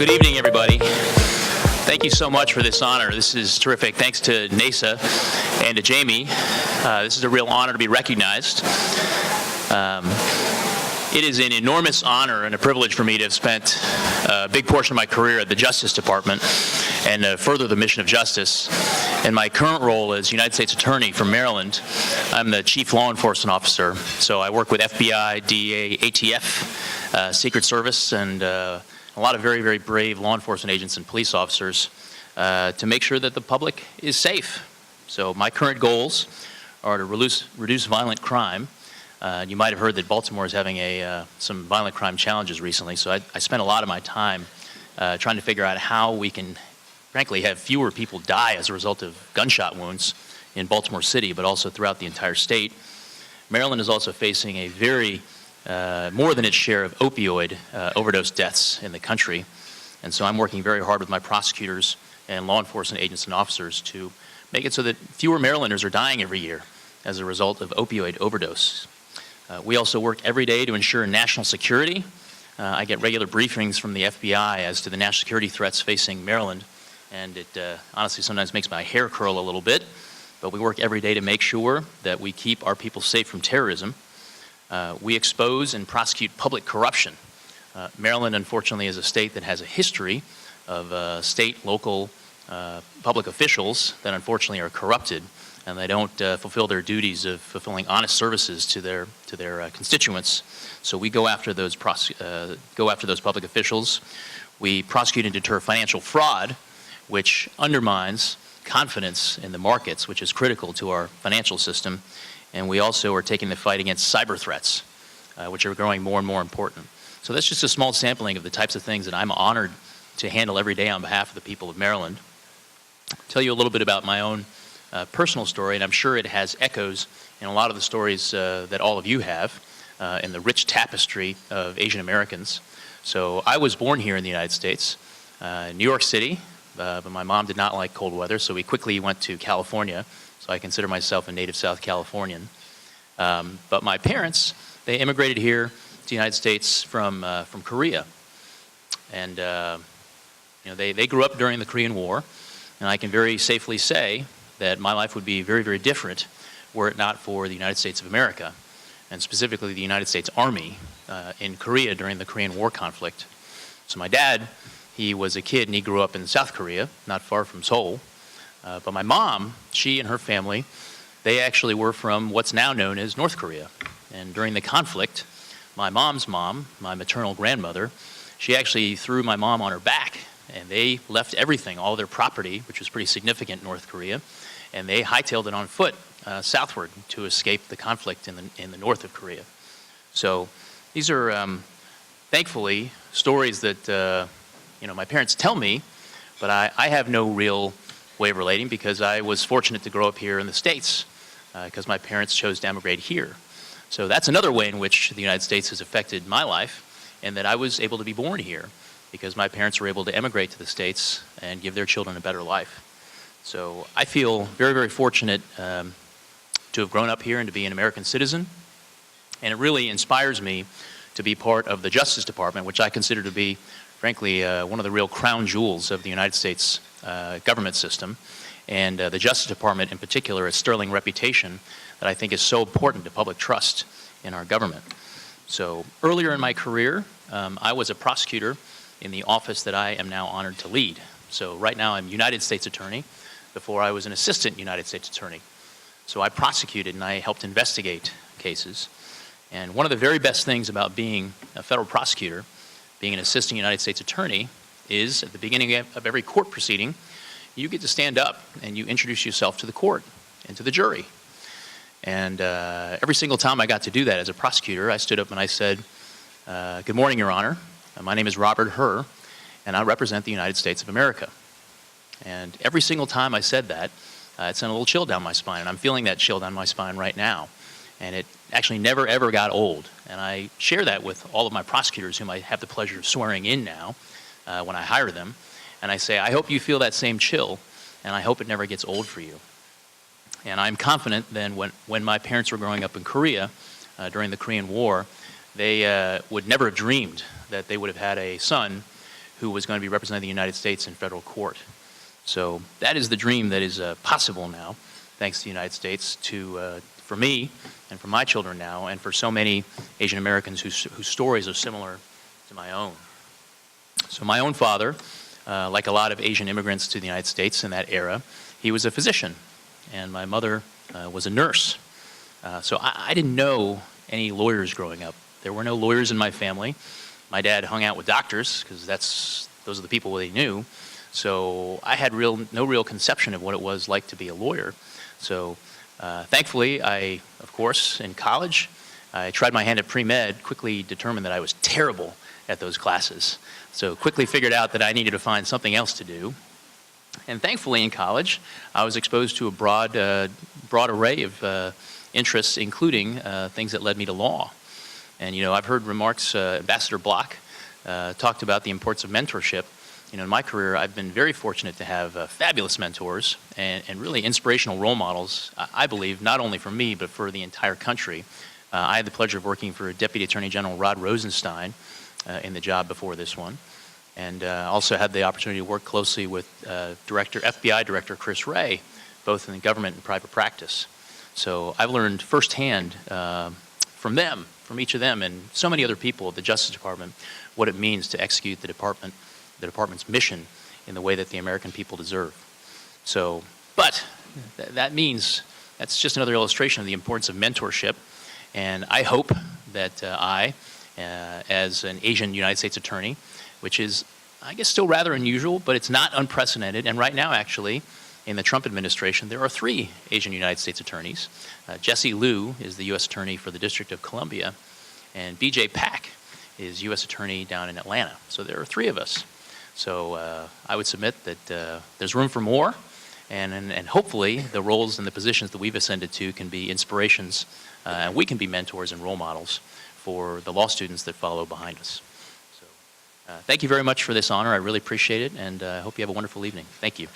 Good evening, everybody. Thank you so much for this honor. This is terrific. Thanks to NASA and to Jamie. This is a real honor to be recognized. It is an enormous honor and a privilege for me to have spent a big portion of my career at the Justice Department and further the mission of justice. In my current role as United States Attorney for Maryland, I'm the Chief Law Enforcement Officer. So I work with FBI, DEA, ATF, Secret Service, and a lot of very, very brave law enforcement agents and police officers to make sure that the public is safe. So my current goals are to reduce violent crime. You might have heard that Baltimore is having some violent crime challenges recently, so I spent a lot of my time trying to figure out how we can, frankly, have fewer people die as a result of gunshot wounds in Baltimore City, but also throughout the entire state. Maryland is also facing a very more than its share of opioid overdose deaths in the country, and so I'm working very hard with my prosecutors and law enforcement agents and officers to make it so that fewer Marylanders are dying every year as a result of opioid overdose. We also work every day to ensure national security. I get regular briefings from the FBI as to the national security threats facing Maryland, and it honestly sometimes makes my hair curl a little bit, but we work every day to make sure that we keep our people safe from terrorism. We expose and prosecute public corruption. Maryland, unfortunately, is a state that has a history of state, local, public officials that unfortunately are corrupted, and they don't fulfill their duties of fulfilling honest services to their constituents. So we go after those public officials. We prosecute and deter financial fraud, which undermines confidence in the markets, which is critical to our financial system. And we also are taking the fight against cyber threats, which are growing more and more important. So that's just a small sampling of the types of things that I'm honored to handle every day on behalf of the people of Maryland. I'll tell you a little bit about my own personal story, and I'm sure it has echoes in a lot of the stories that all of you have in the rich tapestry of Asian Americans. So I was born here in the United States, New York City, but my mom did not like cold weather, so we quickly went to California. So I consider myself a native South Californian. But my parents, they immigrated here to the United States from Korea. And they grew up during the Korean War, and I can very safely say that my life would be very, very different were it not for the United States of America, and specifically the United States Army in Korea during the Korean War conflict. So my dad, he was a kid and he grew up in South Korea, not far from Seoul. But my mom, she and her family, they actually were from what's now known as North Korea. And during the conflict, my mom's mom, my maternal grandmother, she actually threw my mom on her back, and they left everything, all their property, which was pretty significant in North Korea, and they hightailed it on foot southward to escape the conflict in the north of Korea. So these are, thankfully, stories that my parents tell me, but I have no real way of relating because I was fortunate to grow up here in the States because my parents chose to emigrate here. So that's another way in which the United States has affected my life, and that I was able to be born here because my parents were able to emigrate to the States and give their children a better life. So I feel very, very fortunate to have grown up here and to be an American citizen, and it really inspires me to be part of the Justice Department, which I consider to be, frankly, one of the real crown jewels of the United States government system, and the Justice Department in particular, a sterling reputation that I think is so important to public trust in our government. So earlier in my career, I was a prosecutor in the office that I am now honored to lead. So right now I'm United States Attorney. Before I was an Assistant United States Attorney. So I prosecuted and I helped investigate cases. And one of the very best things about being a federal prosecutor, being an Assistant United States Attorney, is at the beginning of every court proceeding, you get to stand up and you introduce yourself to the court and to the jury. And every single time I got to do that as a prosecutor, I stood up and I said, "Good morning, Your Honor. My name is Robert Hur, and I represent the United States of America." And every single time I said that, it sent a little chill down my spine, and I'm feeling that chill down my spine right now. And it actually never, ever got old. And I share that with all of my prosecutors whom I have the pleasure of swearing in now when I hire them. And I say, I hope you feel that same chill, and I hope it never gets old for you. And I'm confident then when my parents were growing up in Korea during the Korean War, they would never have dreamed that they would have had a son who was going to be representing the United States in federal court. So that is the dream that is possible now, thanks to the United States, for me and for my children now, and for so many Asian Americans whose stories are similar to my own. So my own father, like a lot of Asian immigrants to the United States in that era, he was a physician, and my mother was a nurse. So I didn't know any lawyers growing up. There were no lawyers in my family. My dad hung out with doctors because those are the people they knew. So I had no real conception of what it was like to be a lawyer. So thankfully, of course, in college, I tried my hand at pre-med, quickly determined that I was terrible at those classes. So quickly figured out that I needed to find something else to do. And thankfully in college, I was exposed to a broad array of interests, including things that led me to law. And I've heard remarks, Ambassador Block talked about the importance of mentorship. In my career, I've been very fortunate to have fabulous mentors and really inspirational role models, I believe, not only for me, but for the entire country. I had the pleasure of working for Deputy Attorney General Rod Rosenstein in the job before this one, and also had the opportunity to work closely with FBI Director Chris Wray, both in the government and private practice. So I've learned firsthand from them, from each of them, and so many other people at the Justice Department, what it means to execute the department's mission in the way that the American people deserve. So, but that means that's just another illustration of the importance of mentorship, and I hope that as an Asian United States attorney, which is, I guess, still rather unusual, but it's not unprecedented, and right now, actually, in the Trump administration, there are 3 Asian United States attorneys. Jesse Liu is the U.S. Attorney for the District of Columbia, and B.J. Pak is U.S. Attorney down in Atlanta. So there are 3 of us. So I would submit that there's room for more, and hopefully the roles and the positions that we've ascended to can be inspirations, and we can be mentors and role models for the law students that follow behind us. So thank you very much for this honor. I really appreciate it, and I hope you have a wonderful evening. Thank you.